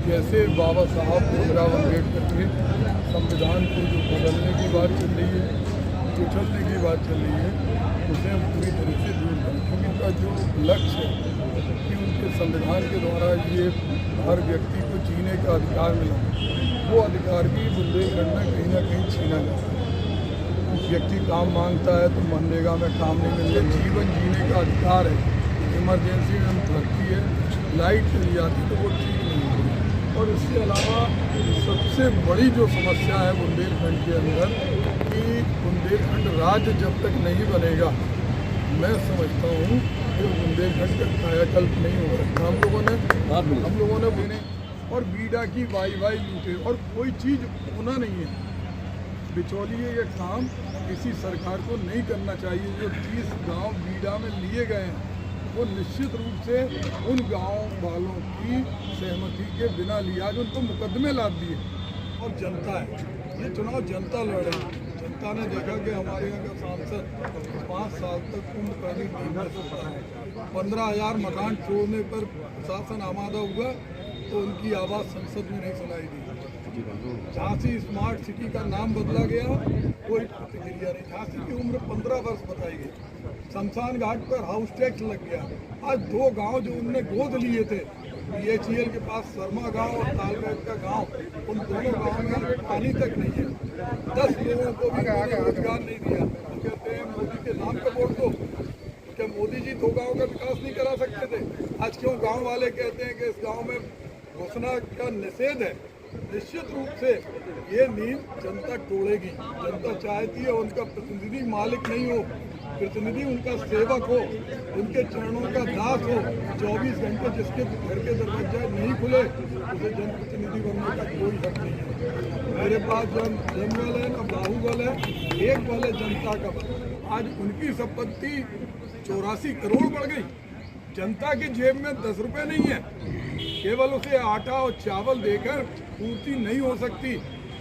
जैसे बाबा साहब भीमराव अम्बेडकर के संविधान को जो बदलने की बात चल रही है, कुचलने की बात चल रही है, उसे हम पूरी तरह से दूर करें। क्योंकि उनका जो लक्ष्य है कि उनके संविधान के द्वारा ये हर व्यक्ति को जीने का अधिकार मिला, वो अधिकार भी बुंदेलखंड में कहीं ना कहीं छीना जाता है। व्यक्ति काम मांगता है तो मनरेगा में काम नहीं मिल रहा। जीवन जीने का अधिकार है। इमरजेंसी में भर्ती है, लाइट चली जाती तो वो ठीक नहीं होगी। और इसके अलावा सबसे बड़ी जो समस्या है बुंदेलखंड के अंदर कि बुंदेलखंड राज्य जब तक नहीं बनेगा, मैं समझता हूँ कि बुंदेलखंड का कायाकल्प नहीं हो सकता। हम लोगों ने बने और बीडा की वाई लूटे और कोई चीज़ होना नहीं है। बिचौलिए ये काम किसी सरकार को नहीं करना चाहिए। जो 30 गांव बीडा में लिए गए हैं वो निश्चित रूप से उन गांव वालों की सहमति के बिना लिया, जो उनको मुकदमे लाद दिए। और जनता है, ये चुनाव जनता लड़ रही है। जनता ने देखा कि हमारे यहाँ का सांसद 5 साल तक उम्र कैदी नहीं सकता है। 15,000 मकान छोड़ने पर प्रशासन आमादा हुआ तो उनकी आवाज़ संसद में नहीं सुनाई दी। झांसी स्मार्ट सिटी का नाम बदला गया, कोई प्रतिक्रिया नहीं। झांसी की उम्र 15 वर्ष बताई गई। शमशान घाट पर हाउस टैक्स लग गया। आज 2 गांव जो उनने गोद लिए थे, BHEL के पास शर्मा गांव और तालबेग का गांव, उन दोनों गांव में पानी तक नहीं है। 10 लोगों को भी रोजगार नहीं दिया। तो कहते हैं मोदी के नाम पर वोट दो। क्या मोदी जी 2 गाँव का विकास नहीं करा सकते थे? आज क्यों गाँव वाले कहते हैं कि इस गाँव में घुसना का निषेध है? निश्चित रूप से ये नींद जनता तोड़ेगी। जनता चाहती है उनका प्रतिनिधि मालिक नहीं हो, प्रतिनिधि उनका सेवक हो, उनके चरणों का दास हो। 24 घंटे जिसके घर के दरवाजे नहीं खुले उसे जनप्रतिनिधि बनने का कोई हक नहीं है। मेरे पास जंगल है न बाहुबल है, एक बल है जनता का बल। आज उनकी संपत्ति 84 करोड़ बढ़ गई। जनता की जेब में 10 रुपये नहीं है। केवल उसे आटा और चावल देकर पूर्ति नहीं हो सकती।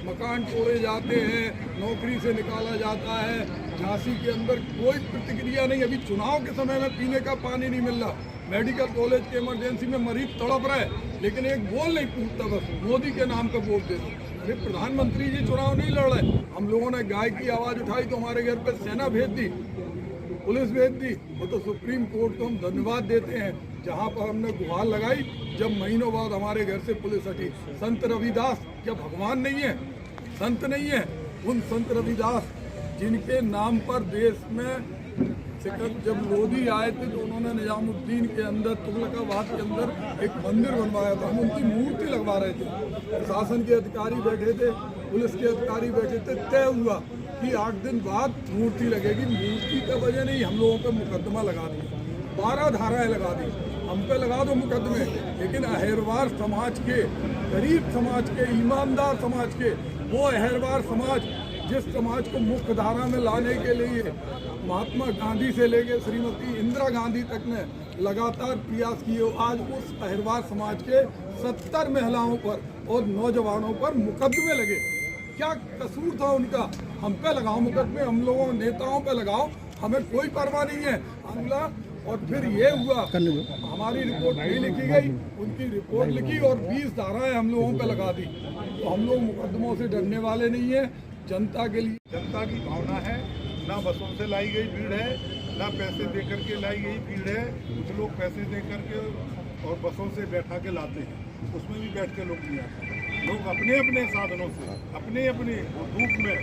मकान तोड़े जाते हैं, नौकरी से निकाला जाता है। झांसी के अंदर कोई प्रतिक्रिया नहीं। अभी चुनाव के समय में पीने का पानी नहीं मिल रहा। मेडिकल कॉलेज के इमरजेंसी में मरीज तड़प रहे, लेकिन एक बोल नहीं पूछता, बस मोदी के नाम का वोट दे दो। अरे प्रधानमंत्री जी चुनाव नहीं लड़ रहे। हम लोगों ने गाय की आवाज़ उठाई तो हमारे घर पर सेना भेज दी, पुलिस भेज दी। वो तो सुप्रीम कोर्ट को हम धन्यवाद देते हैं, जहाँ पर हमने गुहार लगाई जब महीनों बाद हमारे घर से पुलिस हटी। संत रविदास क्या भगवान नहीं है, संत नहीं है? उन संत रविदास जिनके नाम पर देश में जब मोदी आए थे तो उन्होंने निजामुद्दीन के अंदर, तुगलकाबाद के अंदर एक मंदिर बनवाया था। हम उनकी मूर्ति लगवा रहे थे। प्रशासन के अधिकारी बैठे थे, पुलिस के अधिकारी बैठे थे। तय हुआ कि 8 दिन बाद मूर्ति लगेगी। मूर्ति का वजह नहीं, हम लोगों पर मुकदमा लगा दिया, 12 धाराएं लगा दी। हम पे लगा दो मुकदमे, लेकिन अहिरवार समाज के, गरीब समाज के, ईमानदार समाज के, वो अहिरवार समाज जिस समाज को मुख्य धारा में लाने के लिए महात्मा गांधी से लेकर श्रीमती इंदिरा गांधी तक ने लगातार प्रयास किए, आज उस अहिरवार समाज के 70 महिलाओं पर और नौजवानों पर मुकदमे लगे। क्या कसूर था उनका? हम पे लगाओ मुकदमे, हम लोगों नेताओं पे लगाओ, हमें कोई परवाह नहीं है। हमला और फिर ये हुआ, हमारी रिपोर्ट नहीं लिखी गई, उनकी रिपोर्ट लिखी और 20 धाराएं हम लोगों पे लगा दी। तो हम लोग मुकदमों से डरने वाले नहीं है। जनता के लिए जनता की भावना है। ना बसों से लाई गई भीड़ है, ना पैसे दे करके लाई गई भीड़ है। कुछ लोग पैसे दे करके और बसों से बैठा के लाते हैं, उसमें भी बैठ के लोग नहीं आते। लोग अपने अपने साधनों से, अपने अपने धूप में